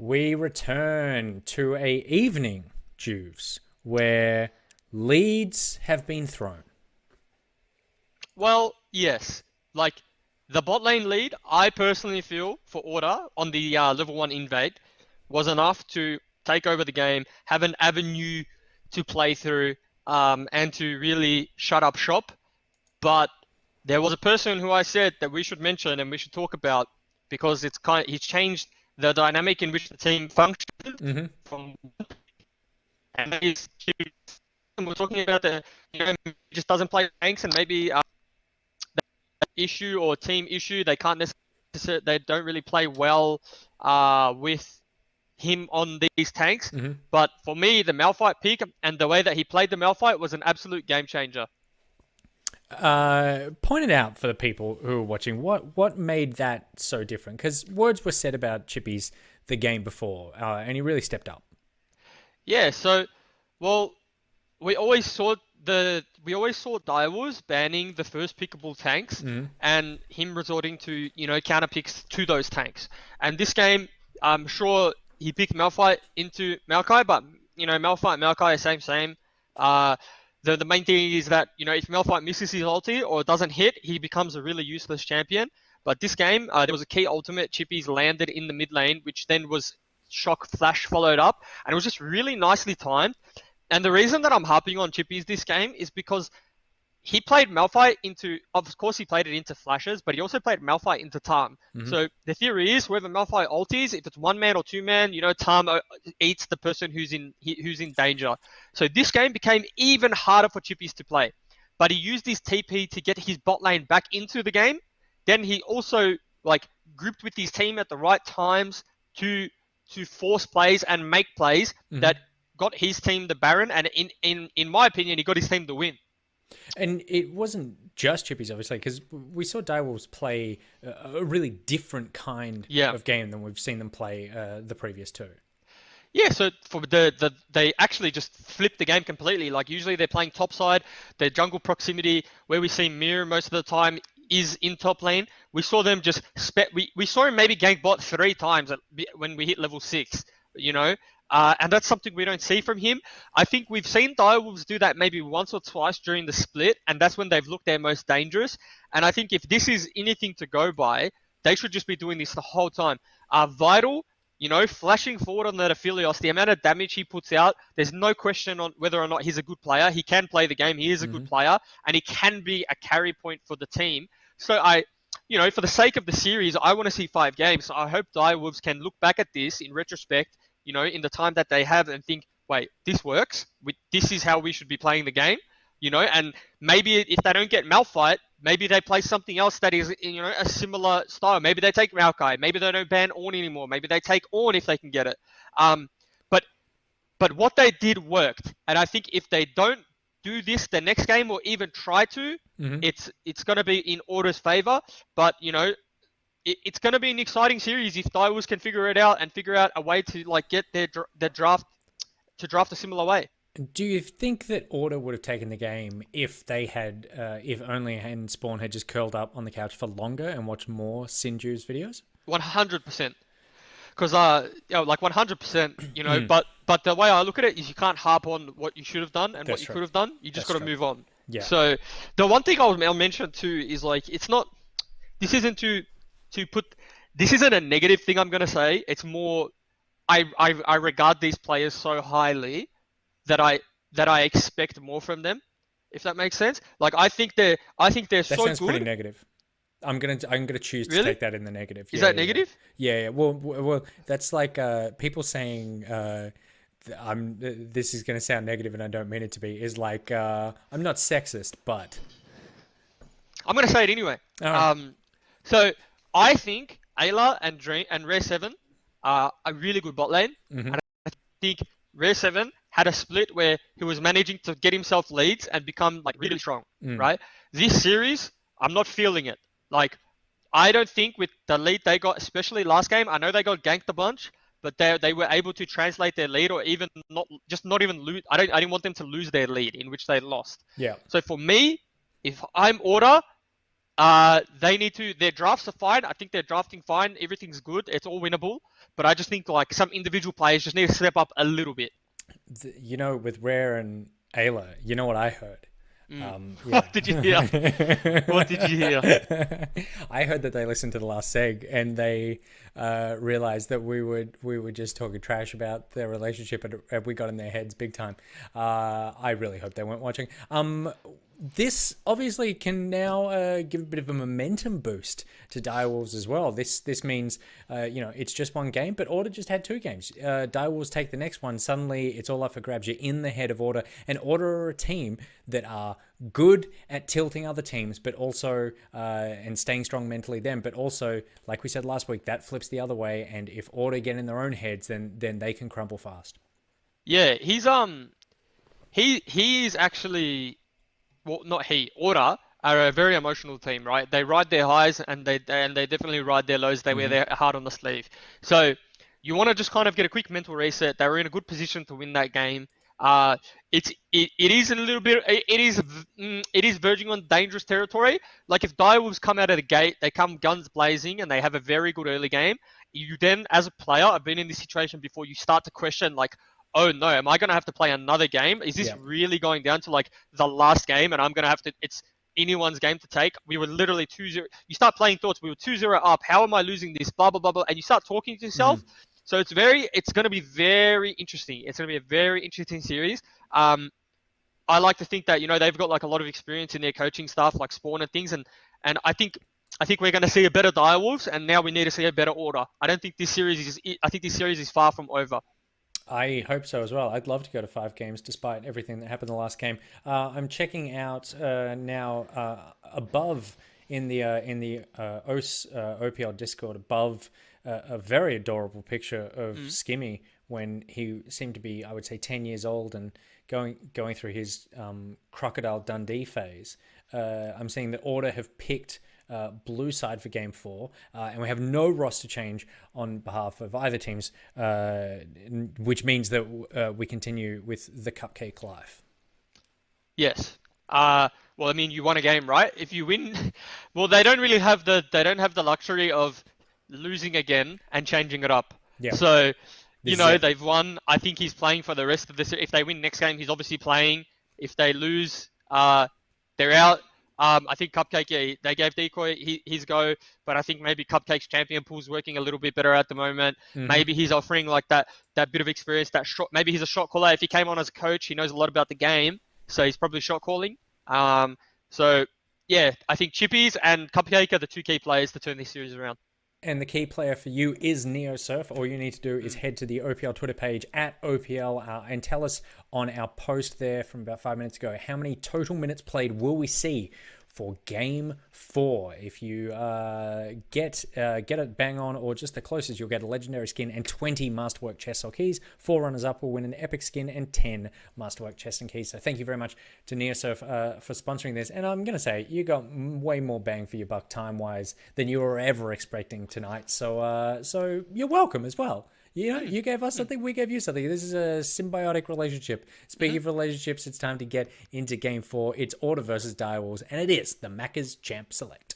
We return to a evening, Juves, where leads have been thrown. Well, yes. Like the bot lane lead, I personally feel for Order on the level 1 invade was enough to take over the game, have an avenue to play through, and to really shut up shop. But there was a person who I said that we should mention and we should talk about because he's changed the dynamic in which the team functions Mm-hmm. from, and he's we're talking about he just doesn't play ranks and maybe issue or team issue. They can't necessarily, they don't really play well with him on these tanks. Mm-hmm. But for me, the Malphite pick and the way that he played the Malphite was an absolute game changer. Point it out for the people who are watching. What made that so different? Because words were said about Chippy's the game before, and he really stepped up. Yeah, so well, we always saw Direwolves banning the first pickable tanks Mm-hmm. and him resorting to counter picks to those tanks. And this game, I'm sure he picked Malphite into Maokai, but Malphite and Maokai are same. Uh, the main thing is that if Malphite misses his ulti or doesn't hit, he becomes a really useless champion. But this game, there was a key ultimate Chippy's landed in the mid lane, which then was shock flash followed up, and it was just really nicely timed. And the reason that I'm harping on Chippy's this game is because he played Malphite into, of course he played it into flashes, but he also played Malphite into Tarm. Mm-hmm. So the theory is whether Malphite ultis, if it's one man or two man, Tarm eats the person who's in danger. So this game became even harder for Chippies to play. But he used his TP to get his bot lane back into the game. Then he also grouped with his team at the right times to force plays and make plays that got his team the Baron, and in my opinion, he got his team the win. And it wasn't just Chippies, obviously, because we saw Direwolves play a really different kind of game than we've seen them play the previous two. Yeah, so for they actually just flipped the game completely. Like usually they're playing topside, their jungle proximity, where we see Mirror most of the time is in top lane. We saw them just we saw him maybe gank bot 3 times when we hit level 6, and that's something we don't see from him. I think we've seen Direwolves do that maybe once or twice during the split, and that's when they've looked their most dangerous. And I think if this is anything to go by, they should just be doing this the whole time. Vital, flashing forward on that Aphelios, the amount of damage he puts out, there's no question on whether or not he's a good player. He can play the game, he is a good player, and he can be a carry point for the team. So for the sake of the series, I want to see 5 games. So I hope Direwolves can look back at this in retrospect, in the time that they have and think, wait, this works. This is how we should be playing the game, and maybe if they don't get Malphite, maybe they play something else that is, a similar style. Maybe they take Maokai. Maybe they don't ban Ornn anymore. Maybe they take Ornn if they can get it. But what they did worked. And I think if they don't do this the next game or even try to, it's going to be in Order's favor. But, it's going to be an exciting series if Direwolves can figure it out and figure out a way to get their draft to draft a similar way. Do you think that Order would have taken the game if they had, if only and Spawn had just curled up on the couch for longer and watched more Sinju's videos? 100%. Because 100%, but the way I look at it is you can't harp on what you should have done and what you could have done. You just got to move on. Yeah. So the one thing I'll mention too is it's not. This isn't to put. This isn't a negative thing I'm gonna say. It's more. I regard these players so highly that I expect more from them. If that makes sense. I think they're so good. That sounds pretty negative. I'm gonna choose to take that in the negative. Is that negative? Yeah. Well, that's like people saying this is gonna sound negative and I don't mean it to be. Is like I'm not sexist, but I'm gonna say it anyway. So I think Ayla and Rare 7 are a really good bot lane, and I think Rare 7 had a split where he was managing to get himself leads and become really strong. Right? This series, I'm not feeling it. I don't think with the lead they got, especially last game, I know they got ganked a bunch, but they were able to translate their lead or even not even lose. I didn't want them to lose their lead in which they lost. Yeah. So for me, if I'm Order, they need to. Their drafts are fine. I think they're drafting fine. Everything's good. It's all winnable. but I just think like some individual players just need to step up a little bit. You know, with Rare and Ayla, you know what I heard? Yeah. What did you hear? What did you hear? I heard that they listened to the last seg and they realized that we were just talking trash about their relationship, and we got in their heads big time. I really hope they weren't watching. This obviously can now give a bit of a momentum boost to Direwolves as well. This means, it's just one game, but Order just had 2 games. Direwolves take the next one. Suddenly, it's all up for grabs. You're in the head of Order, and Order are a team that are good at tilting other teams, but also and staying strong mentally then. But also, like we said last week, that flips the other way. And if Order get in their own heads, then they can crumble fast. Yeah, he's actually. Well, not he. Order are a very emotional team, right? They ride their highs and they definitely ride their lows. They wear their heart on the sleeve. So you want to just kind of get a quick mental reset. They were in a good position to win that game. It is a little bit. It is verging on dangerous territory. Like if Direwolves come out of the gate, they come guns blazing and they have a very good early game. You then, as a player, I've been in this situation before. You start to question like, oh no, am I going to have to play another game? Is this really going down to like the last game and I'm going to have to, it's anyone's game to take? We were literally 2-0. You start playing thoughts. We were 2-0 up. How am I losing this? Blah, blah, blah, blah. And you start talking to yourself. So it's going to be very interesting. It's going to be a very interesting series. I like to think that, they've got like a lot of experience in their coaching staff, like Spawn and things. And I think we're going to see a better Direwolves, and now we need to see a better Order. I think this series is far from over. I hope so as well. I'd love to go to 5 games despite everything that happened the last game. I'm checking out now above in the OPL Discord, above a very adorable picture of Skimmy when he seemed to be, I would say, 10 years old and going through his Crocodile Dundee phase. I'm seeing that Order have picked blue side for game 4, and we have no roster change on behalf of either teams, which means that we continue with the Cupcake life. Yes. Well, I mean, you won a game, right? If you win, well, they don't have the luxury of losing again and changing it up. Yeah. So, they've won. I think he's playing for the rest of this. If they win next game, he's obviously playing. If they lose, they're out. I think Cupcake, they gave Decoy his go, but I think maybe Cupcake's champion pool's working a little bit better at the moment. Maybe he's offering like that bit of experience, that shot. Maybe he's a shot caller. If he came on as a coach, he knows a lot about the game, so he's probably shot calling. So yeah, I think Chippies and Cupcake are the 2 key players to turn this series around. And the key player for you is NeoSurf. All you need to do is head to the OPL Twitter page at OPL and tell us on our post there from about 5 minutes ago, how many total minutes played will we see for Game 4? If you get it bang on or just the closest, you'll get a legendary skin and 20 masterwork chests or keys. 4 runners up will win an epic skin and 10 masterwork chests and keys. So thank you very much to NeoSurf for sponsoring this. And I'm going to say, you got way more bang for your buck time-wise than you were ever expecting tonight. So you're welcome as well. You gave us something, we gave you something. This is a symbiotic relationship. Speaking of relationships, it's time to get into Game 4. It's Order versus Direwolves, and it is the Macca's Champ Select.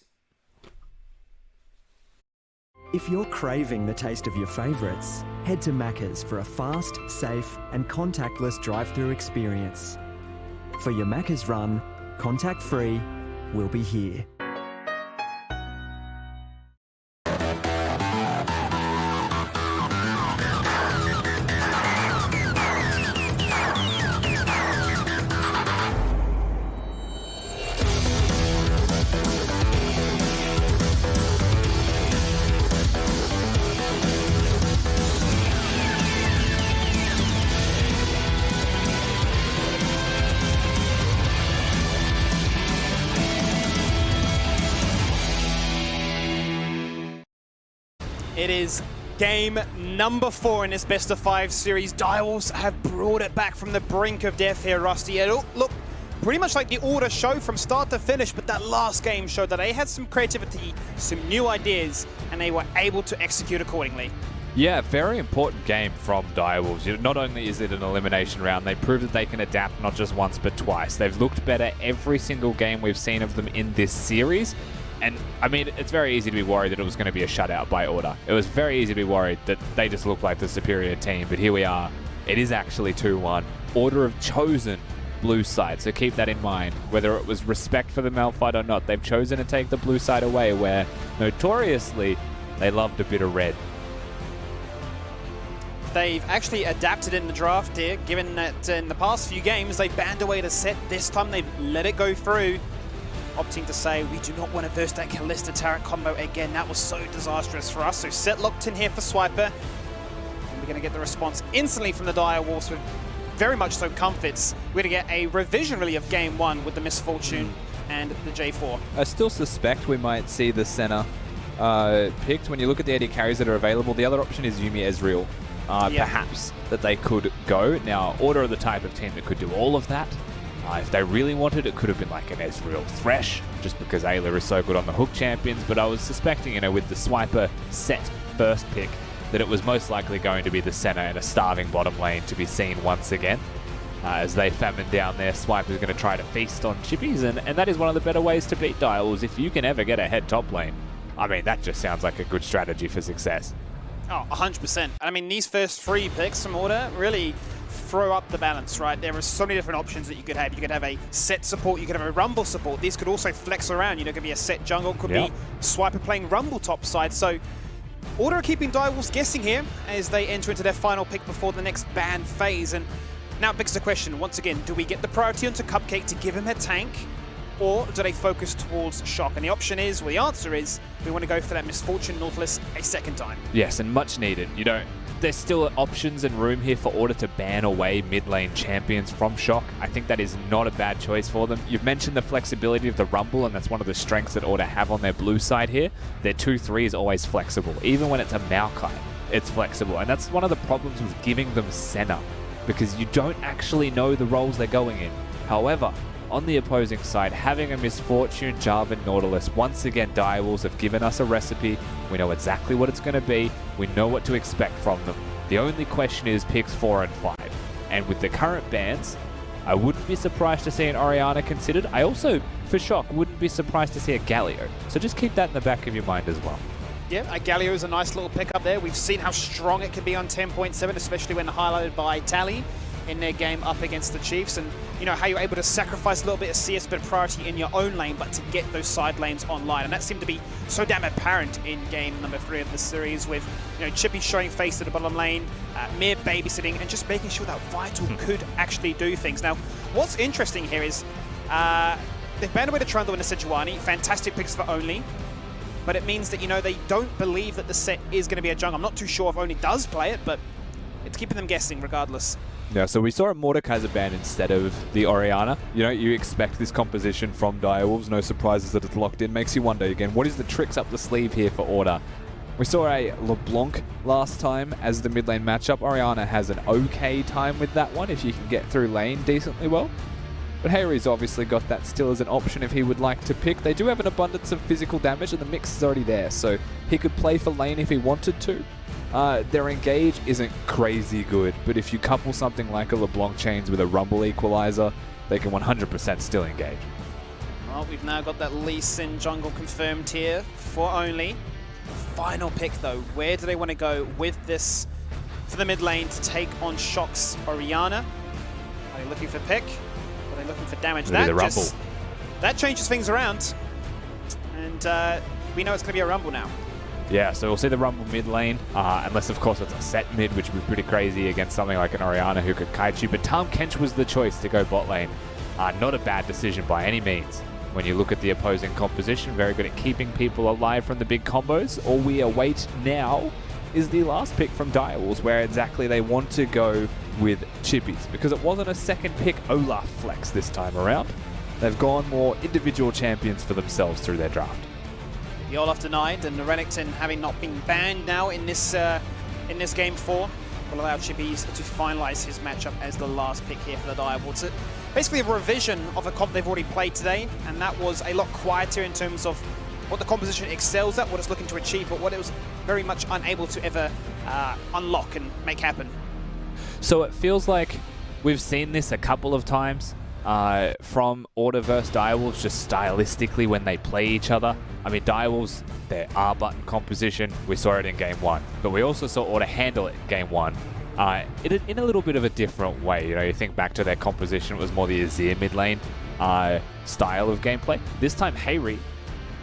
If you're craving the taste of your favourites, head to Macca's for a fast, safe and contactless drive-through experience. For your Macca's run, contact-free, we'll be here. It is game number 4 in this best of 5 series. Direwolves have brought it back from the brink of death here, Rusty. It looked pretty much like the Order show from start to finish, but that last game showed that they had some creativity, some new ideas, and they were able to execute accordingly. Yeah, very important game from Direwolves. Not only is it an elimination round, they proved that they can adapt not just once but twice. They've looked better every single game we've seen of them in this series. And, I mean, it's very easy to be worried that it was going to be a shutout by Order. It was very easy to be worried that they just looked like the superior team, but here we are. It is actually 2-1. Order have chosen blue side, so keep that in mind. Whether it was respect for the Malphite or not, they've chosen to take the blue side away, where notoriously they loved a bit of red. They've actually adapted in the draft here, given that in the past few games they banned away the set. This time they've let it go through, opting to say we do not want to verse that Callista Turret combo again. That was so disastrous for us. So set locked in here for Swiper. And we're going to get the response instantly from the Dire Wolves with very much so comforts. We're going to get a revision really of game 1 with the Misfortune and the J4. I still suspect we might see the center picked. When you look at the AD carries that are available, the other option is Yuumi Ezreal. Perhaps that they could go. Now, Order are the type of team that could do all of that. If they really wanted, it could have been like an Ezreal Thresh, just because Ayla is so good on the hook champions, but I was suspecting, with the Swiper set first pick, that it was most likely going to be the center and a starving bottom lane to be seen once again. As they famine down there, Swiper's going to try to feast on chippies, and that is one of the better ways to beat Dials. If you can ever get ahead top lane, I mean, that just sounds like a good strategy for success. Oh, 100%. I mean, these first 3 picks from Order really throw up the balance, right? There are so many different options that you could have. You could have a set support, you could have a Rumble support. These could also flex around. It could be a set jungle, could be Swiper playing Rumble top side. So Order are keeping Direwolves guessing here as they enter into their final pick before the next ban phase. And now it begs the question, once again, do we get the priority onto Cupcake to give him a tank? Or do they focus towards Shock? And the option is, well, the answer is, we want to go for that Misfortune Nautilus a second time. Yes, and much needed. There's still options and room here for Order to ban away mid lane champions from Shock. I think that is not a bad choice for them. You've mentioned the flexibility of the Rumble, and that's one of the strengths that Order have on their blue side here. Their 2-3 is always flexible. Even when it's a Maokai, it's flexible. And that's one of the problems with giving them Senna, because you don't actually know the roles they're going in. However, on the opposing side, having a Misfortune, Jarvan, Nautilus, once again, Direwolves have given us a recipe. We know exactly what it's going to be. We know what to expect from them. The only question is picks 4 and 5. And with the current bans, I wouldn't be surprised to see an Orianna considered. I also, for Shock, wouldn't be surprised to see a Galio. So just keep that in the back of your mind as well. Yeah, a Galio is a nice little pick up there. We've seen how strong it can be on 10.7, especially when highlighted by Tally in their game up against the Chiefs, and how you're able to sacrifice a little bit of CS bit of priority in your own lane, but to get those side lanes online. And that seemed to be so damn apparent in game number 3 of the series, with Chippy showing face to the bottom lane, Mir babysitting, and just making sure that Vital could actually do things. Now, what's interesting here is they've banned away the Trundle and the Sejuani, fantastic picks for Only, but it means that they don't believe that the set is going to be a jungle. I'm not too sure if Only does play it, but it's keeping them guessing regardless. Yeah, so we saw a Mordekaiser ban instead of the Orianna. You expect this composition from Direwolves. No surprises that it's locked in. Makes you wonder again, what is the tricks up the sleeve here for Order? We saw a LeBlanc last time as the mid lane matchup. Orianna has an okay time with that one if you can get through lane decently well. But Harry's obviously got that still as an option if he would like to pick. They do have an abundance of physical damage and the mix is already there, so he could play for lane if he wanted to. Their engage isn't crazy good, but if you couple something like a LeBlanc Chains with a Rumble Equalizer, they can 100% still engage. Well, we've now got that Lee Sin jungle confirmed here for Only. The final pick, though, where do they want to go with this for the mid lane to take on Shock's Orianna? Are they looking for pick? Are they looking for damage? That changes things around, and we know it's going to be a Rumble now. Yeah, so we'll see the Rumble mid lane, unless of course it's a set mid, which would be pretty crazy against something like an Orianna who could kite you. But Tahm Kench was the choice to go bot lane. Not a bad decision by any means. When you look at the opposing composition, very good at keeping people alive from the big combos. All we await now is the last pick from Direwolves, where exactly they want to go with Chippies, because it wasn't a second pick Olaf flex this time around. They've gone more individual champions for themselves through their draft. The Olaf denied, and the Renekton, having not been banned now in this game 4, will allow Chippies to finalize his matchup as the last pick here for the Direwolves. So basically a revision of a comp they've already played today, and that was a lot quieter in terms of what the composition excels at, what it's looking to achieve, but what it was very much unable to ever unlock and make happen. So it feels like we've seen this a couple of times from Order versus Direwolves, just stylistically when they play each other. I mean, Direwolves, their R button composition, we saw it in game 1. But we also saw Order handle it in game 1 in a little bit of a different way. You know, you think back to their composition, it was more the Azir mid lane style of gameplay. This time, Hayri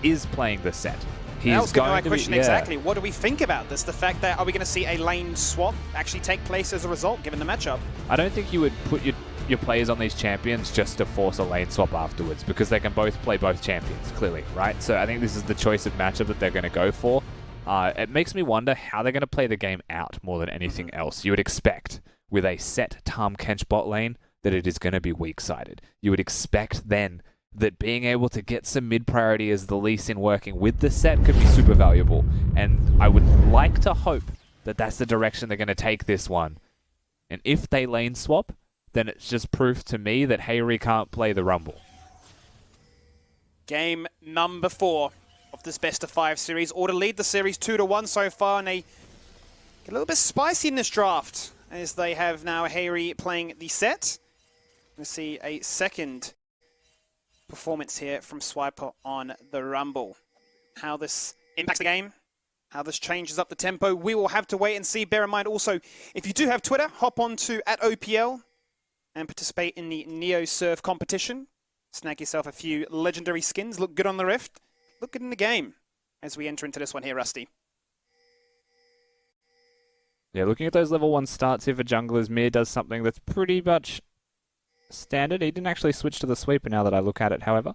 is playing the set. That was going to be my question exactly. What do we think about this? The fact that, are we going to see a lane swap actually take place as a result, given the matchup? I don't think you would put your players on these champions just to force a lane swap afterwards, because they can both play both champions, clearly, right? So I think this is the choice of matchup that they're going to go for. It makes me wonder how they're going to play the game out more than anything else. You would expect, with a set Tahm Kench bot lane, that it is going to be weak-sided. You would expect then that being able to get some mid-priority as the Lee Sin working with the set could be super valuable. And I would like to hope that that's the direction they're going to take this one. And if they lane swap, then it's just proof to me that Hayri can't play the Rumble. Game number 4 of this best of 5 series. Order lead the series 2-1 so far, and they get a little bit spicy in this draft as they have now Hayri playing the set. We see a second performance here from Swiper on the Rumble. How this impacts the game, how this changes up the tempo, we will have to wait and see. Bear in mind also, if you do have Twitter, hop on to @OPL and participate in the Neo Surf competition. Snag yourself a few legendary skins, look good on the Rift, look good in the game as we enter into this one here, Rusty. Yeah, looking at those level 1 starts here for junglers, Mir does something that's pretty much standard. He didn't actually switch to the sweeper now that I look at it, however.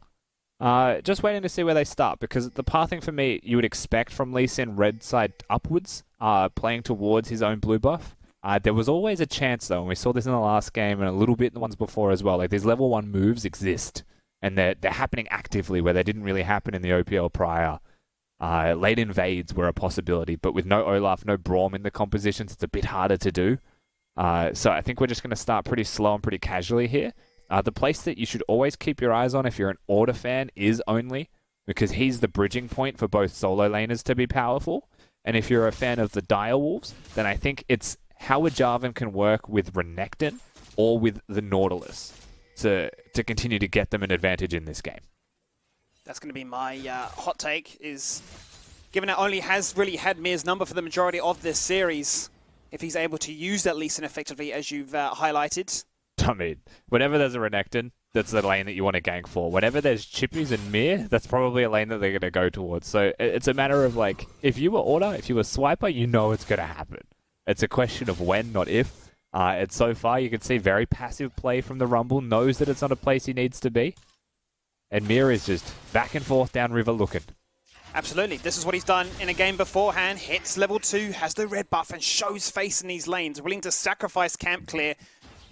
Just waiting to see where they start, because the pathing for me, you would expect from Lee Sin red side upwards, playing towards his own blue buff. There was always a chance, though, and we saw this in the last game and a little bit in the ones before as well. Like, these level 1 moves exist, and they're happening actively where they didn't really happen in the OPL prior. Late invades were a possibility, but with no Olaf, no Braum in the compositions, it's a bit harder to do. So I think we're just going to start pretty slow and pretty casually here. The place that you should always keep your eyes on if you're an Order fan is Only, because he's the bridging point for both solo laners to be powerful. And if you're a fan of the Direwolves, then I think it's how a Jarvan can work with Renekton or with the Nautilus to continue to get them an advantage in this game. That's going to be my hot take, is given that Only has really had Mir's number for the majority of this series, if he's able to use that Lee Sin effectively, as you've highlighted. I mean, whenever there's a Renekton, that's the lane that you want to gank for. Whenever there's Chippies and Mir, that's probably a lane that they're going to go towards. So it's a matter of, like, if you were Order, if you were Swiper, you know it's going to happen. It's a question of when, not if. And so far, you can see very passive play from the Rumble, knows that it's not a place he needs to be. And Mir is just back and forth down river looking. Absolutely. This is what he's done in a game beforehand. Hits level 2, has the red buff, and shows face in these lanes. Willing to sacrifice camp clear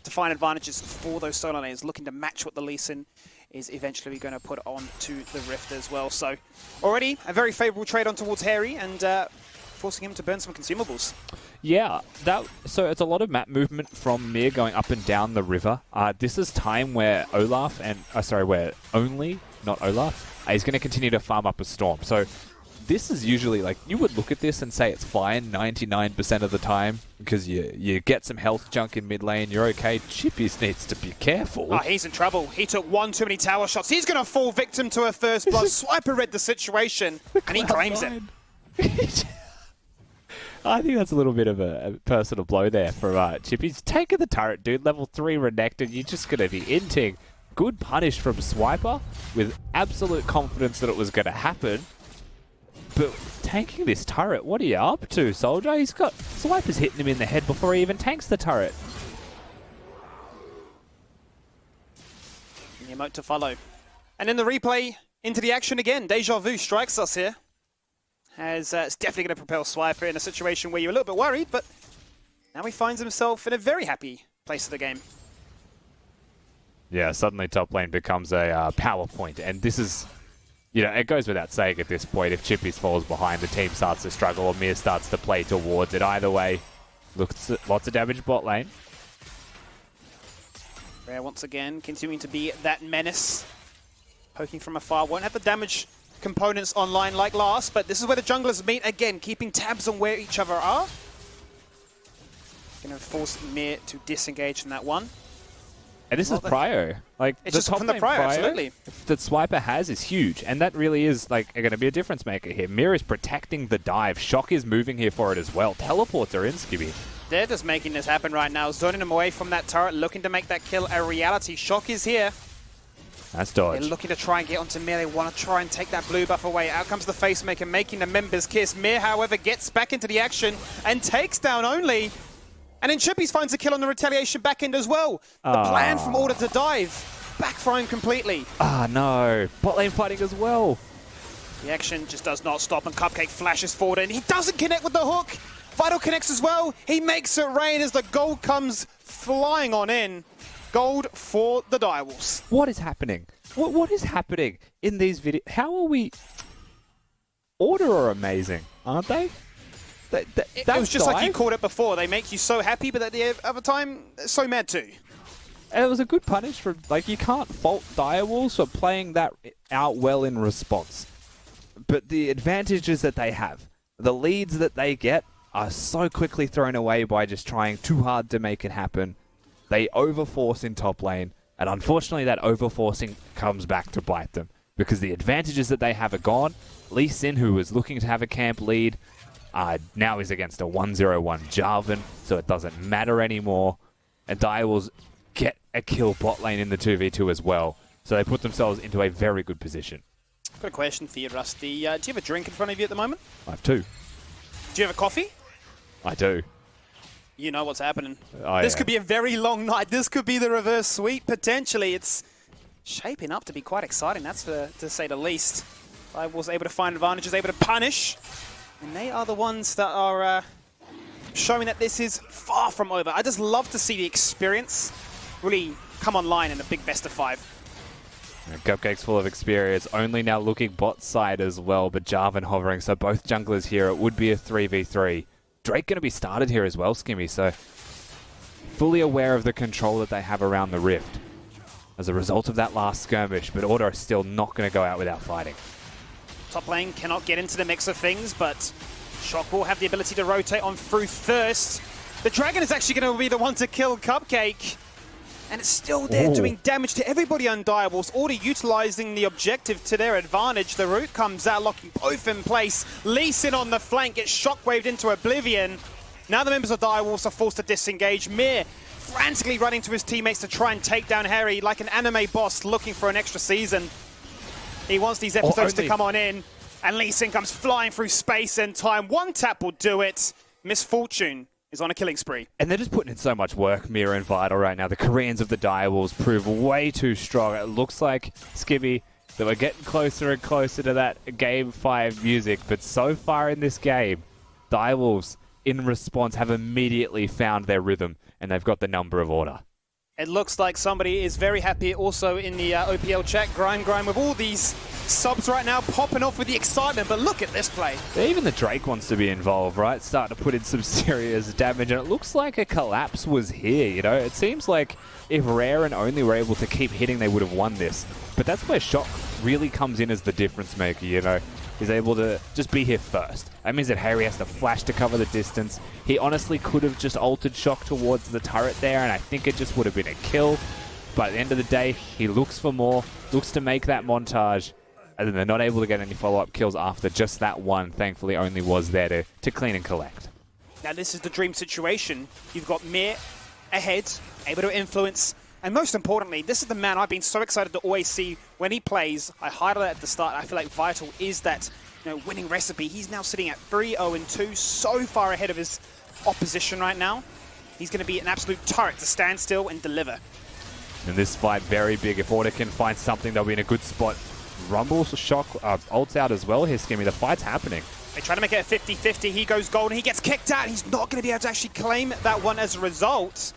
to find advantages for those solo lanes. Looking to match what the Lee Sin is eventually going to put on to the Rift as well. So already a very favorable trade on towards Hayri, and forcing him to burn some consumables. Yeah, so it's a lot of map movement from Mir going up and down the river. This is time where Olaf and where Only, not Olaf, is going to continue to farm up a storm. So this is usually, like, you would look at this and say it's fine 99% of the time because you get some health junk in mid lane, you're okay. Chippies needs to be careful. Oh, he's in trouble. He took one too many tower shots. He's going to fall victim to a first blood. Swiper read the situation and he claims it. I think that's a little bit of a personal blow there for Chippies. Taking the turret, dude. Level 3 Renekton. You're just going to be inting. Good punish from Swiper with absolute confidence that it was going to happen. But tanking this turret, what are you up to, soldier? He's got Swiper's hitting him in the head before he even tanks the turret. The emote to follow. And in the replay, into the action again. Deja Vu strikes us here. As it's definitely going to propel Swiper in a situation where you're a little bit worried, but now he finds himself in a very happy place of the game. Yeah, suddenly top lane becomes a power point, and this is, you know, it goes without saying at this point, if Chippies falls behind, the team starts to struggle, or Mir starts to play towards it. Either way, looks lots of damage bot lane. Rare once again, continuing to be that menace. Poking from afar, won't have the damage components online like last, but this is where the junglers meet again, keeping tabs on where each other are. Going to force Mir to disengage from that one. And this is prio. Like, It's the just top from the lane prio, absolutely. that Swiper has is huge, and that really is like going to be a difference maker here. Mir is protecting the dive. Shock is moving here for it as well. Teleports are in, Skibby. They're just making this happen right now, zoning him away from that turret, looking to make that kill a reality. Shock is here. That's dodge. They're looking to try and get onto Mir. They want to try and take that blue buff away. Out comes the Facemaker, making the members kiss. Mir, however, gets back into the action and takes down Only. And then Chippies finds a kill on the retaliation back end as well. The plan from Order to dive, backfiring completely. No. Bot lane fighting as well. The action just does not stop, and Cupcake flashes forward, and he doesn't connect with the hook. Vital connects as well. He makes it rain as the gold comes flying on in. Gold for the Direwolves. What is happening? What is happening in these videos? How are we... Order are amazing, aren't they? It was just like you called it before. They make you so happy, but at the other time, so mad too. And it was a good punish for, like, you can't fault Direwolves for playing that out well in response. But the advantages that they have, the leads that they get, are so quickly thrown away by just trying too hard to make it happen. They overforce in top lane, and unfortunately that overforcing comes back to bite them. Because the advantages that they have are gone. Lee Sin, who was looking to have a camp lead, now is against a 1-0-1 Jarvan, so it doesn't matter anymore. And Direwolves get a kill bot lane in the 2v2 as well. So they put themselves into a very good position. I've got a question for you, Rusty. Do you have a drink in front of you at the moment? I have two. Do you have a coffee? I do. You know what's happening. Oh, This yeah. could be a very long night. This could be the reverse sweep, potentially. It's shaping up to be quite exciting, that's to say the least. I was able to find advantages, able to punish. And they are the ones that are showing that this is far from over. I just love to see the experience really come online in a big best of 5. Cupcake's full of experience, only now looking bot side as well, but Jarvan hovering, so both junglers here. It would be a 3v3. Drake going to be started here as well, Skimmy, so fully aware of the control that they have around the Rift as a result of that last skirmish, but Order are still not going to go out without fighting. Top lane cannot get into the mix of things, but Shock will have the ability to rotate on through first. The Dragon is actually going to be the one to kill Cupcake. And it's still there doing damage to everybody on Direwolves, Order utilizing the objective to their advantage. The root comes out, locking both in place. Lee Sin on the flank gets shockwaved into oblivion. Now the members of Direwolves are forced to disengage. Mir frantically running to his teammates to try and take down Harry like an anime boss looking for an extra season. He wants these episodes to come on in, and Lee Sin comes flying through space and time. One tap will do it. Misfortune is on a killing spree. And they're just putting in so much work, Mira and Vital, right now. The Koreans of the Direwolves prove way too strong. It looks like, Skibby, that we're getting closer and closer to that Game 5 music, but so far in this game, Direwolves, in response, have immediately found their rhythm, and they've got the number of Order. It looks like somebody is very happy also in the OPL chat. Grind with all these subs right now popping off with the excitement, but look at this play. Even the Drake wants to be involved, right? Starting to put in some serious damage, and it looks like a collapse was here, you know? It seems like if Rare and Only were able to keep hitting, they would have won this. But that's where Shock really comes in as the difference maker, you know? He's able to just be here first. That means that Harry has to flash to cover the distance. He honestly could have just altered Shock towards the turret there, and I think it just would have been a kill. But at the end of the day, he looks for more, looks to make that montage, and then they're not able to get any follow-up kills after just that one. Thankfully, Only was there to clean and collect. Now this is the dream situation. You've got Mir ahead, able to influence, and most importantly, this is the man I've been so excited to always see when he plays. I highlighted at the start, I feel like Vital is that winning recipe. He's now sitting at 3-0-2, so far ahead of his opposition right now. He's going to be an absolute turret to stand still and deliver. And this fight very big. If Order can find something, they'll be in a good spot. Rumble, Shock, ults out as well here, Skimmy. The fight's happening. They try to make it a 50-50. He goes gold and he gets kicked out. He's not going to be able to actually claim that one as a result.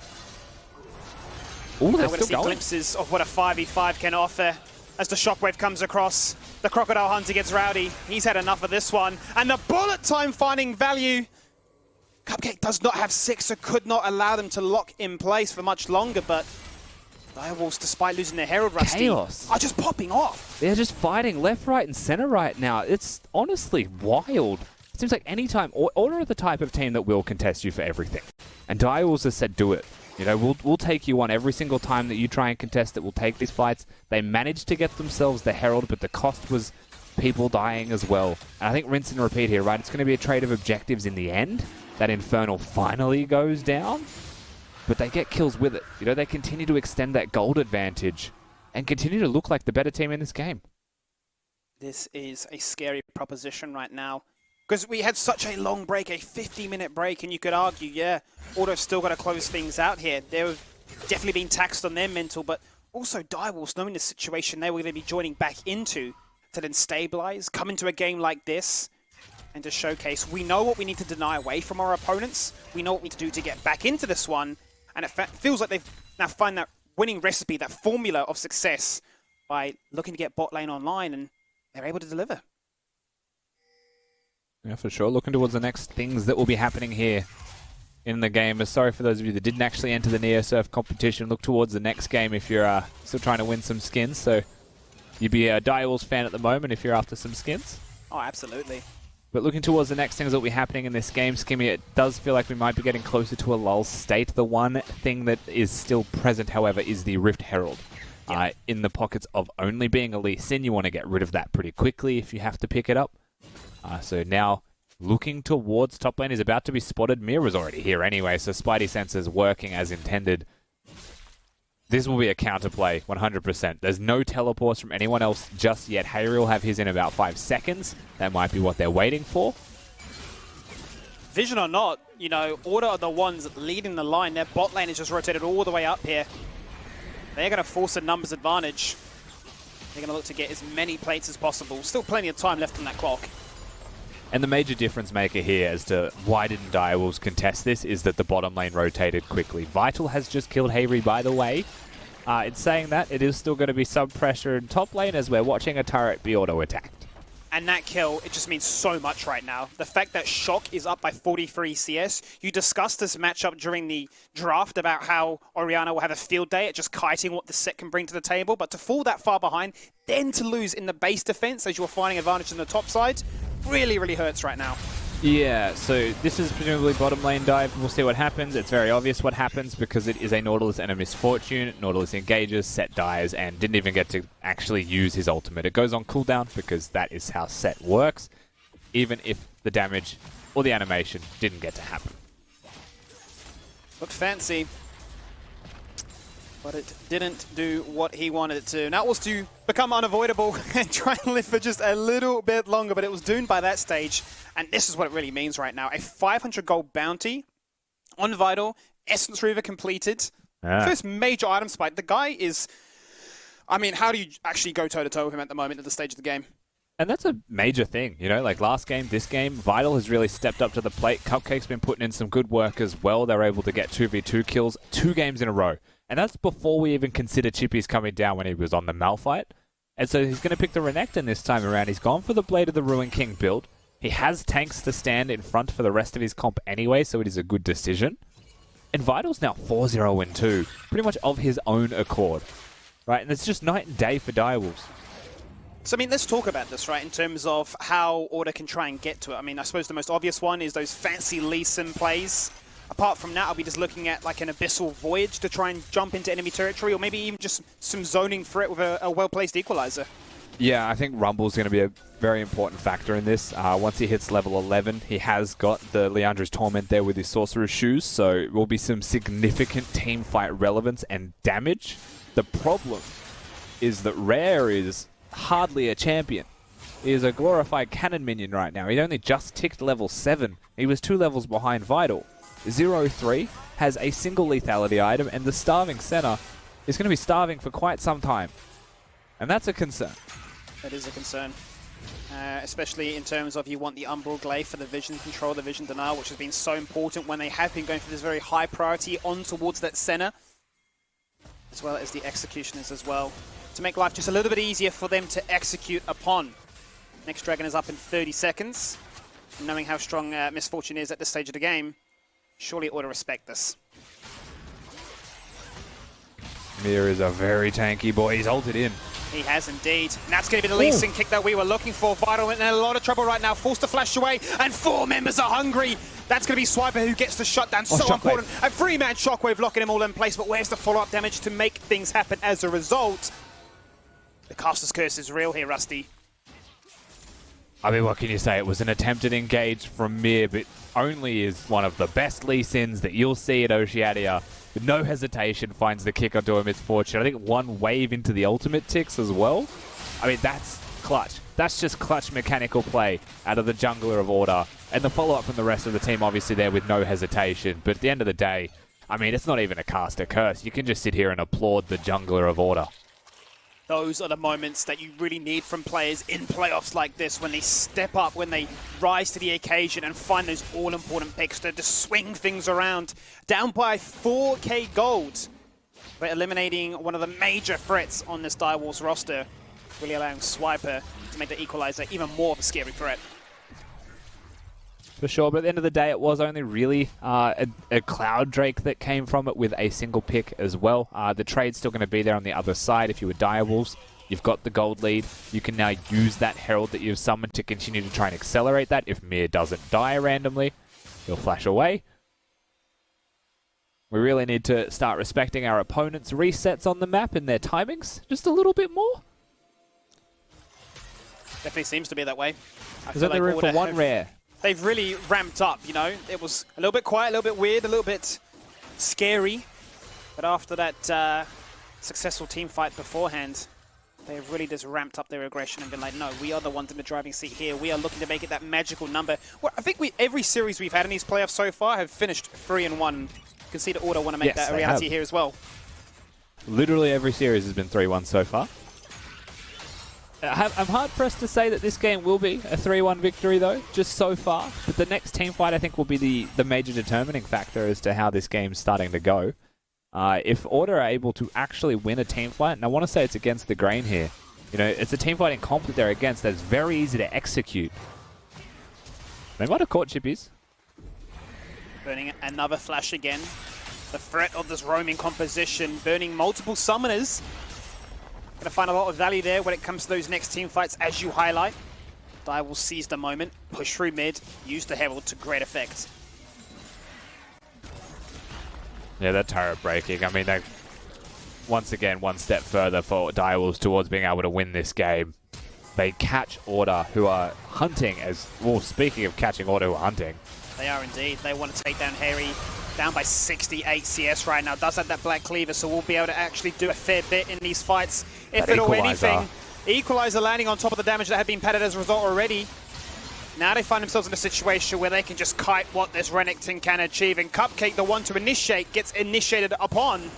Ooh, Now they're we're going to see still going. glimpses of what a 5v5 can offer as the shockwave comes across. The Crocodile Hunter gets rowdy. He's had enough of this one. And the bullet time finding value. Cupcake does not have 6, so could not allow them to lock in place for much longer, but Direwolves, despite losing their Herald, Rusty, Chaos. are just popping off. They're just fighting left, right, and center right now. It's honestly wild. It seems like any time, Order are the type of team that will contest you for everything. And Direwolves has said do it. You know, we'll take you on every single time that you try and contest it. We'll take these fights. They managed to get themselves the Herald, but the cost was people dying as well. And I think rinse and repeat here, right? It's going to be a trade of objectives in the end. That Infernal finally goes down, but they get kills with it. You know, they continue to extend that gold advantage and continue to look like the better team in this game. This is a scary proposition right now. Because we had such a long break, a 50-minute break, and you could argue, yeah, Auto's still got to close things out here. They've definitely been taxed on their mental, but also Direwolves, knowing the situation they were going to be joining back into, to then stabilize, come into a game like this, and to showcase, we know what we need to deny away from our opponents, we know what we need to do to get back into this one, and it feels like they've now found that winning recipe, that formula of success, by looking to get bot lane online, and they're able to deliver. Yeah, for sure. Looking towards the next things that will be happening here in the game. Sorry for those of you that didn't actually enter the NeoSurf competition. Look towards the next game if you're still trying to win some skins. So you'd be a Direwolves fan at the moment if you're after some skins. Oh, absolutely. But looking towards the next things that will be happening in this game, Skimmy, it does feel like we might be getting closer to a lull state. The one thing that is still present, however, is the Rift Herald. Yep. In the pockets of only being a Lee Sin, you want to get rid of that pretty quickly if you have to pick it up. So now, looking towards top lane is about to be spotted. Mira's already here anyway, so Spidey Senses working as intended. This will be a counterplay, 100%. There's no teleports from anyone else just yet. Hayri will have his in about 5 seconds. That might be what they're waiting for. Vision or not, you know, Order are the ones leading the line. Their bot lane is just rotated all the way up here. They're going to force a numbers advantage. They're going to look to get as many plates as possible. Still plenty of time left on that clock. And the major difference maker here as to why didn't Direwolves contest this is that the bottom lane rotated quickly. Vital has just killed Hayri, by the way. In saying that, it is still going to be some pressure in top lane as we're watching a turret be auto-attacked. And that kill, it just means so much right now. The fact that Shock is up by 43 CS. You discussed this matchup during the draft about how Orianna will have a field day at just kiting what the set can bring to the table. But to fall that far behind, then to lose in the base defense as you're finding advantage in the top side, really, really hurts right now. Yeah, so this is presumably bottom lane dive. We'll see what happens. It's very obvious what happens because it is a Nautilus and a Misfortune. Nautilus engages, Set dies, and didn't even get to actually use his ultimate. It goes on cooldown because that is how Set works, even if the damage or the animation didn't get to happen. Looked fancy, but it didn't do what he wanted it to. Now it was to become unavoidable and try and live for just a little bit longer, but it was doomed by that stage. And this is what it really means right now. A 500 gold bounty on Vital, Essence Reaver completed. First major item spike. The guy is... I mean, how do you actually go toe-to-toe with him at the moment at the stage of the game? And that's a major thing, you know, like last game, this game, Vital has really stepped up to the plate. Cupcake's been putting in some good work as well. They're able to get 2v2 kills 2 games in a row. And that's before we even consider Chippy's coming down when he was on the Malphite. And so he's going to pick the Renekton this time around. He's gone for the Blade of the Ruin King build. He has tanks to stand in front for the rest of his comp anyway, so it is a good decision. And Vital's now 4-0-2, pretty much of his own accord. Right, and it's just night and day for Direwolves. So, I mean, let's talk about this, right, in terms of how Order can try and get to it. I mean, I suppose the most obvious one is those fancy Lee Sin plays. Apart from that, I'll be just looking at like an Abyssal Voyage to try and jump into enemy territory, or maybe even just some zoning threat with a well-placed Equalizer. Yeah, I think Rumble's going to be a very important factor in this. Once he hits level 11, he has got the Leandra's Torment there with his Sorcerer's Shoes, so it will be some significant team fight relevance and damage. The problem is that Rare is hardly a champion. He is a glorified cannon minion right now. He only just ticked level 7. He was 2 levels behind Vital. 0-3 has a single lethality item, and the Starving Senna is going to be starving for quite some time. And that's a concern. That is a concern. Especially in terms of you want the Umbral Glaive for the vision control, the vision denial, which has been so important when they have been going for this very high priority on towards that Senna, as well as the Executioners as well, to make life just a little bit easier for them to execute upon. Next Dragon is up in 30 seconds. Knowing how strong Misfortune is at this stage of the game, surely ought to respect this. Mir is a very tanky boy. He's ulted in. He has indeed. And that's going to be the Lee Sin kick that we were looking for. Vital in a lot of trouble right now. Forced to flash away, and 4 members are hungry. That's going to be Swiper who gets the shutdown. So important. A 3-man Shockwave locking him all in place, but where's the follow-up damage to make things happen as a result? The Caster's Curse is real here, Rusty. I mean, what can you say? It was an attempted engage from Mir, but only is one of the best Lee Sins that you'll see at Oceania. With no hesitation, finds the kick onto him. It's fortune. I think one wave into the ultimate ticks as well. I mean, that's clutch. That's just clutch mechanical play out of the jungler of Order. And the follow-up from the rest of the team, obviously, there with no hesitation. But at the end of the day, I mean, it's not even a caster curse. You can just sit here and applaud the jungler of Order. Those are the moments that you really need from players in playoffs like this, when they step up, when they rise to the occasion and find those all-important picks to swing things around. Down by 4k gold, but eliminating one of the major threats on this Direwolves roster, really allowing Swiper to make the equalizer even more of a scary threat. For sure, but at the end of the day, it was only really a Cloud Drake that came from it with a single pick as well. The trade's still going to be there on the other side. If you were Direwolves, you've got the gold lead. You can now use that Herald that you've summoned to continue to try and accelerate that. If Mir doesn't die randomly, he'll flash away. We really need to start respecting our opponents' resets on the map and their timings just a little bit more. Definitely seems to be that way. There's only room for one rare. They've really ramped up, you know. It was a little bit quiet, a little bit weird, a little bit scary. But after that successful team fight beforehand, they've really just ramped up their aggression and been like, no, we are the ones in the driving seat here. We are looking to make it that magical number. Well, I think every series we've had in these playoffs so far have finished 3-1. You can see the Order want to make that a reality here as well. Literally every series has been 3-1 so far. I'm hard-pressed to say that this game will be a 3-1 victory, though, just so far. But the next team fight, I think, will be the major determining factor as to how this game's starting to go. If Order are able to actually win a team fight, and I want to say it's against the Grain here. You know, it's a team fighting comp that they're against that's very easy to execute. They might have caught Chippies. Burning another flash again. The threat of this roaming composition, burning multiple summoners. Going to find a lot of value there when it comes to those next team fights, as you highlight. Dire will seize the moment, push through mid, use the Herald to great effect. Yeah, that turret breaking. I mean, they once again one step further for Direwolves towards being able to win this game. They catch Order, who are hunting as... Well, speaking of catching Order, who are hunting. They are indeed. They want to take down Harry. Down by 68 CS right now. Does have that Black Cleaver, so we'll be able to actually do a fair bit in these fights. If at all anything, Equalizer landing on top of the damage that had been padded as a result already. Now they find themselves in a situation where they can just kite what this Renekton can achieve. And Cupcake, the one to initiate, gets initiated upon.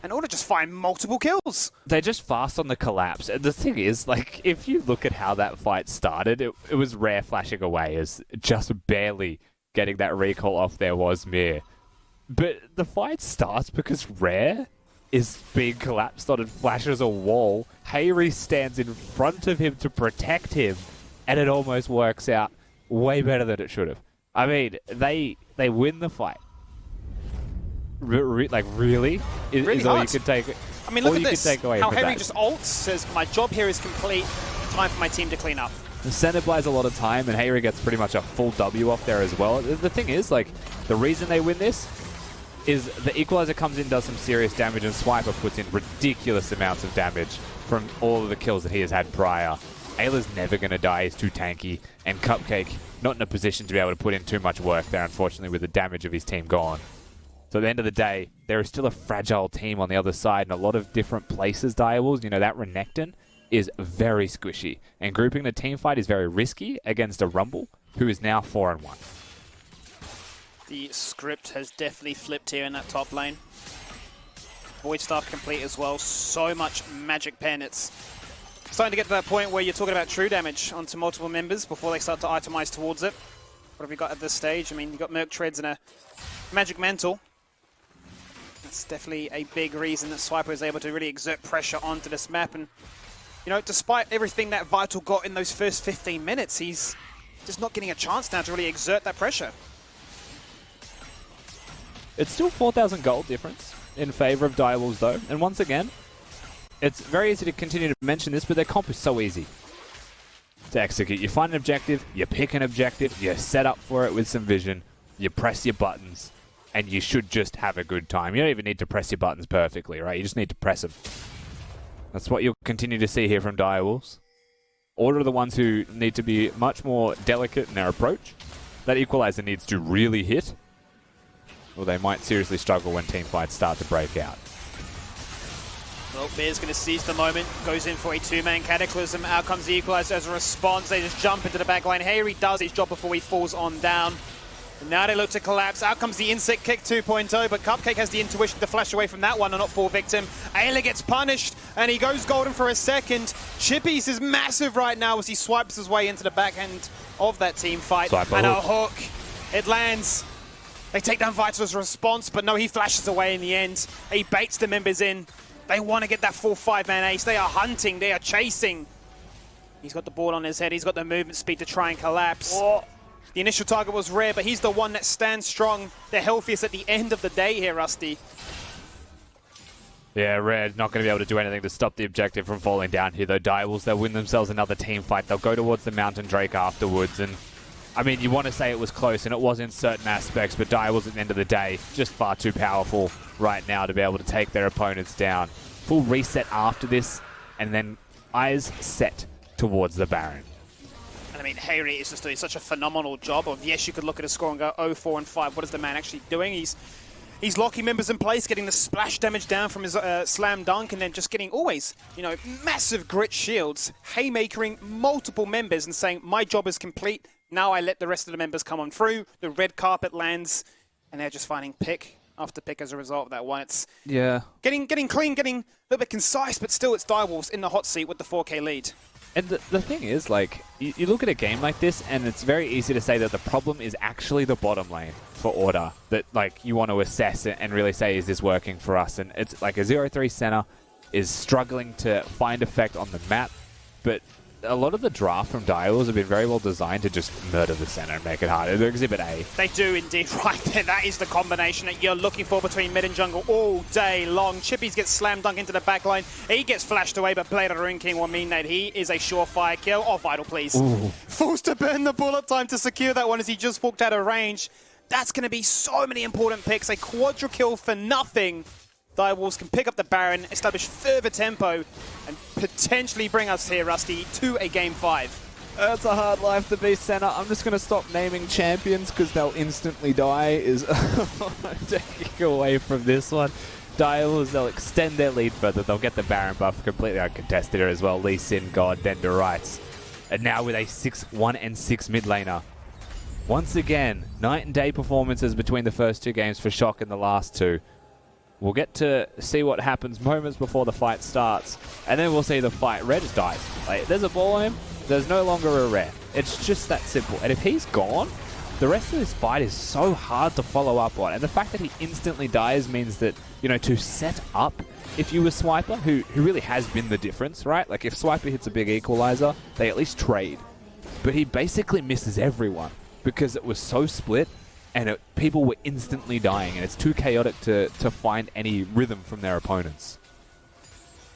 And Order just find multiple kills. They're just fast on the collapse. And the thing is, like, if you look at how that fight started, it was Rare flashing away as just barely getting that recall off there was Mir. But the fight starts because Rare is being collapsed on and flashes a wall. Hayri stands in front of him to protect him, and it almost works out way better than it should have. I mean, they win the fight. Like, really? Is all you can take. I mean, look at this. Take away how from Hayri that. just ults, says, my job here is complete. Time for my team to clean up. The center buys a lot of time, and Hayri gets pretty much a full W off there as well. The thing is, like, the reason they win this is the Equalizer comes in, does some serious damage, and Swiper puts in ridiculous amounts of damage from all of the kills that he has had prior. Ayla's never going to die, he's too tanky, and Cupcake not in a position to be able to put in too much work there, unfortunately, with the damage of his team gone. So at the end of the day, there is still a fragile team on the other side in a lot of different places, Direwolves. You know, that Renekton is very squishy, and grouping the team fight is very risky against a Rumble, who is now 4-1. The script has definitely flipped here in that top lane. Void Staff complete as well. So much magic pen. It's starting to get to that point where you're talking about true damage onto multiple members before they start to itemize towards it. What have we got at this stage? I mean, you've got Merc Treads and a Magic Mantle. That's definitely a big reason that Swiper is able to really exert pressure onto this map. And, you know, despite everything that Vital got in those first 15 minutes, he's just not getting a chance now to really exert that pressure. It's still 4,000 gold difference in favor of Direwolves, though. And once again, it's very easy to continue to mention this, but their comp is so easy to execute. You find an objective, you pick an objective, you set up for it with some vision, you press your buttons, and you should just have a good time. You don't even need to press your buttons perfectly, right? You just need to press them. That's what you'll continue to see here from Direwolves. Order are the ones who need to be much more delicate in their approach. That equalizer needs to really hit, or they might seriously struggle when team fights start to break out. Well, Bear's going to seize the moment, goes in for a two-man Cataclysm. Out comes the equalizer as a response. They just jump into the back line. Harry does his job before he falls on down. And now they look to collapse. Out comes the insect kick 2.0, but Cupcake has the intuition to flash away from that one and not fall victim. Ayla gets punished, and he goes golden for a second. Chippies is massive right now as he swipes his way into the backhand of that team fight. And a hook. It lands. They take down Vital as a response, but no, he flashes away in the end. He baits the members in. They want to get that full 5-man ace. They are hunting. They are chasing. He's got the ball on his head. He's got the movement speed to try and collapse. Oh. The initial target was Rare, but he's the one that stands strong. The healthiest at the end of the day here, Rusty. Yeah, Rare not going to be able to do anything to stop the objective from falling down here, though. Direwolves, they'll win themselves another team fight. They'll go towards the Mountain Drake afterwards, and I mean, you want to say it was close, and it was in certain aspects, but Direwolves at the end of the day, just far too powerful right now to be able to take their opponents down. Full reset after this, and then eyes set towards the Baron. And I mean, Harry is just doing such a phenomenal job of, yes, you could look at his score and go 0-4-5. What is the man actually doing? He's locking members in place, getting the splash damage down from his slam dunk, and then just getting always, massive grit shields, haymakering multiple members and saying, my job is complete. Now I let the rest of the members come on through. The red carpet lands, and they're just finding pick after pick as a result of that one. It's getting clean, getting a little bit concise, but still it's Direwolves in the hot seat with the 4K lead. And the thing is, like, you look at a game like this, and it's very easy to say that the problem is actually the bottom lane for Order. That, like, you want to assess it and really say, is this working for us? And it's like a 0-3 center is struggling to find effect on the map, but a lot of the draft from Direwolves have been very well designed to just murder the center and make it harder. They're Exhibit A. They do indeed, right there. That is the combination that you're looking for between mid and jungle all day long. Chippies gets slam dunk into the backline. He gets flashed away, but Blade of the Ring King will mean that he is a surefire kill. Oh, Vital, please. Ooh. Forced to burn the bullet time to secure that one as he just walked out of range. That's going to be so many important picks. A quadra kill for nothing. Direwolves can pick up the Baron, establish further tempo, and potentially bring us here, Rusty, to a Game 5. It's a hard life to be center. I'm just going to stop naming champions because they'll instantly die is taking away from this one. Direwolves, they'll extend their lead further. They'll get the Baron buff completely uncontested here as well. Lee Sin, God, then Derites. And now with a 1-6 mid laner. Once again, night and day performances between the first two games for Shock and the last two. We'll get to see what happens moments before the fight starts, and then we'll see the fight. Red has died. Like, there's a ball aim, there's no longer a Red. It's just that simple. And if he's gone, the rest of this fight is so hard to follow up on. And the fact that he instantly dies means that, to set up, if you were Swiper, who really has been the difference, right? Like, if Swiper hits a big equalizer, they at least trade. But he basically misses everyone because it was so split. And people were instantly dying, and it's too chaotic to find any rhythm from their opponents.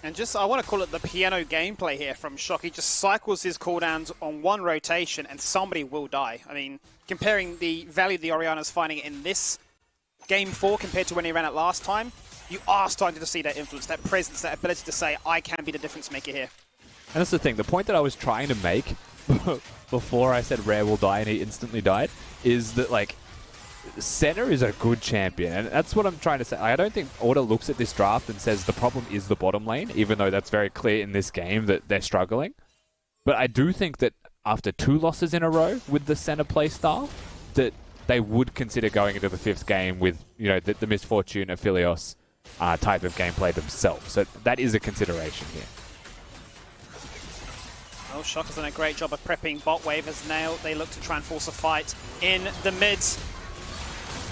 And I want to call it the piano gameplay here from Shock. He just cycles his cooldowns on one rotation, and somebody will die. I mean, comparing the value the Orianna's finding in this Game 4 compared to when he ran it last time, you are starting to see that influence, that presence, that ability to say, I can be the difference maker here. And that's the thing. The point that I was trying to make before I said Rare will die and he instantly died is that, like, center is a good champion, and that's what I'm trying to say. I don't think Order looks at this draft and says the problem is the bottom lane, even though that's very clear in this game that they're struggling. But I do think that after 2 losses in a row with the center playstyle, that they would consider going into the 5th game with, the Misfortune Aphelios type of gameplay themselves. So that is a consideration here. Well, Shock has done a great job of prepping bot wave as now they look to try and force a fight in the mids.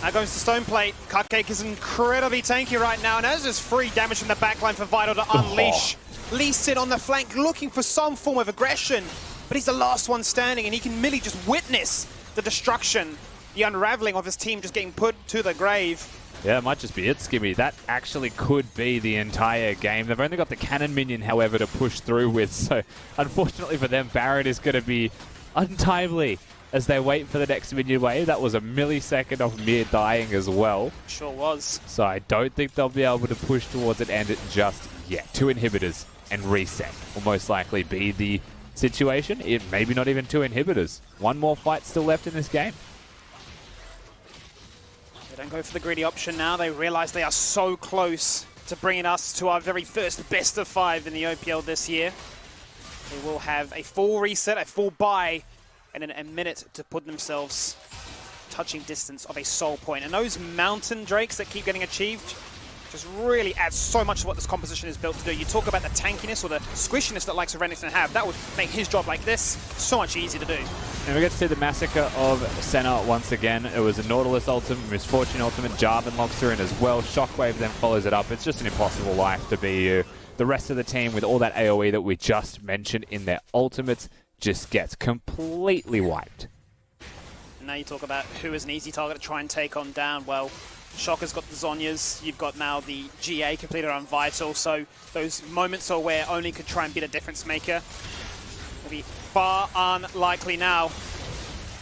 Now goes to Stoneplate. Cupcake is incredibly tanky right now, and there's just free damage from the backline for Vital to unleash. Lee Sin on the flank looking for some form of aggression, but he's the last one standing, and he can merely just witness the destruction, the unraveling of his team just getting put to the grave. Yeah, it might just be it, Skimmy. That actually could be the entire game. They've only got the cannon minion, however, to push through with. So, unfortunately for them, Barrett is going to be untimely as they wait for the next minion wave. That was a millisecond of Mir dying as well. Sure was. So I don't think they'll be able to push towards it and it just yet. 2 inhibitors and reset will most likely be the situation. It maybe not even 2 inhibitors. 1 more fight still left in this game. They don't go for the greedy option now. They realize they are so close to bringing us to our very first best of 5 in the OPL this year. They will have a full reset, a full buy, and then a minute to put themselves touching distance of a soul point. And those mountain drakes that keep getting achieved just really adds so much to what this composition is built to do. You talk about the tankiness or the squishiness that likes of Renekton have. That would make his job like this so much easier to do. And we get to see the massacre of Senna once again. It was a Nautilus ultimate, Misfortune ultimate, Jarvan locks her in as well. Shockwave then follows it up. It's just an impossible life to be you. The rest of the team with all that AoE that we just mentioned in their ultimates just gets completely wiped. And now you talk about who is an easy target to try and take on down. Well, Shocker's got the Zhonyas, you've got now the GA completed on Vital, so those moments are where only could try and be the difference maker. Will be far unlikely now.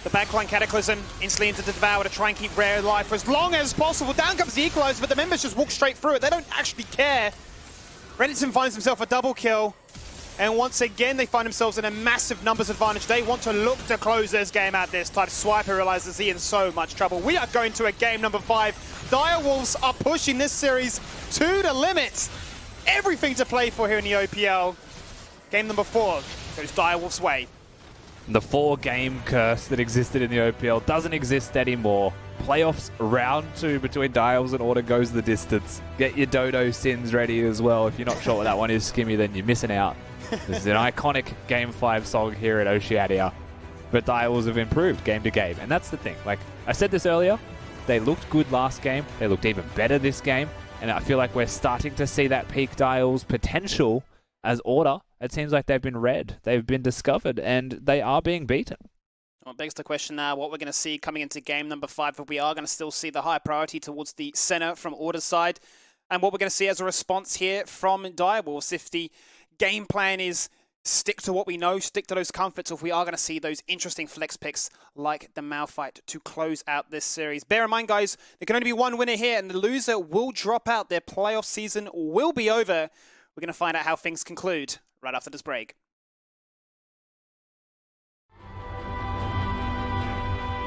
The backline Cataclysm instantly into the Devour to try and keep Rare alive for as long as possible. Down comes the Equalizer, but the members just walk straight through it. They don't actually care. Renekton finds himself a double kill. And once again, they find themselves in a massive numbers advantage. They want to look to close this game out this time. Swiper realizes he's in so much trouble. We are going to a game number 5. Direwolves are pushing this series to the limit. Everything to play for here in the OPL. Game number 4 goes Direwolves' way. The 4-game curse that existed in the OPL doesn't exist anymore. Playoffs round 2 between Direwolves and Order goes the distance. Get your Dodo Sins ready as well. If you're not sure what that one is, Skimmy, then you're missing out. This is an iconic Game 5 song here at Oceania. But Direwolves have improved game to game. And that's the thing. Like I said this earlier, they looked good last game. They looked even better this game. And I feel like we're starting to see that peak Direwolves potential as Order. It seems like they've been read. They've been discovered. And they are being beaten. Well, it begs the question now, what we're going to see coming into game number 5, if we are going to still see the high priority towards the center from Order's side, and what we're going to see as a response here from Direwolves. If the game plan is stick to what we know, stick to those comforts, if we are going to see those interesting flex picks like the Malphite to close out this series. Bear in mind, guys, there can only be one winner here, and the loser will drop out. Their playoff season will be over. We're going to find out how things conclude right after this break.